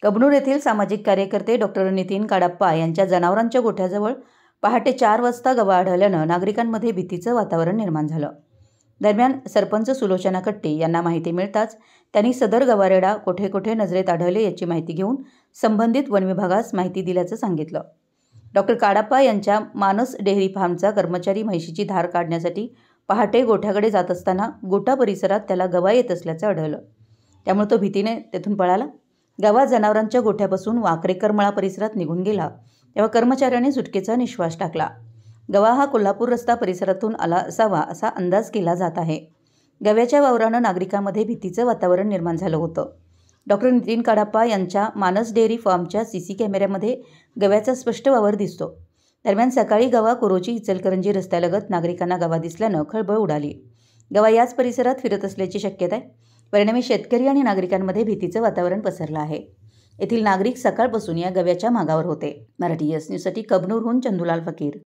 कबनूर येथील सामाजिक कार्यकर्ते डॉक्टर नितीन काडाप्पा यांच्या जनावरांच्या गोठ्याजवळ पहाटे 4 वाजता गवा आढळल्यानं नागरिकांमध्ये भीतीचं वातावरण निर्माण झालं। दरम्यान सरपंच सुलोचना कट्टी यांना माहिती मिळताच त्यांनी सदर गवारेडा कोठे कोठे नजरेत आढळले याची माहिती घेऊन संबंधित वन विभागास माहिती दिल्याचं सांगितलं। डॉक्टर काडाप्पा यांच्या मानस डेअरी फार्मचा कर्मचारी म्हैशीची धार काढण्यासाठी पहाटे गोठ्याकडे जात असताना गोठा परिसरात त्याला गवा येत असल्याचं आढळलं। त्यामुळे तो भीतीने तेथून पळाला। गवा जनावरांच्या गोठ्यापासून वाकरेकरमळा परिसरात निघून गेला तेव्हा कर्मचाऱ्याने सुटकेचा निश्वास टाकला। गवा हा कोल्हापूर रस्ता परिसरातून आला असावा असा अंदाज केला जात आहे। गव्याच्या वावरानं नागरिकांमध्ये भीतीचं वातावरण निर्माण झालं होतं। डॉक्टर नितीन काडाप्पा यांच्या मानस डेअरी फार्मच्या सीसी कॅमेऱ्यामध्ये गव्याचा स्पष्ट वावर दिसतो। दरम्यान सकाळी गवा कोरोची इचलकरंजी रस्त्यालगत नागरिकांना गवा दिसल्यानं खळबळ उडाली। गवा याच परिसरात फिरत असल्याची शक्यता आहे। परिणामी शेतकरी आणि नागरिकांमध्ये भीतीचं वातावरण पसरलं आहे। येथील नागरिक सकाळपासून या गव्याच्या मागावर होते। मराठी एस न्यूजसाठी कबनूरहून चंदुलाल फकीर।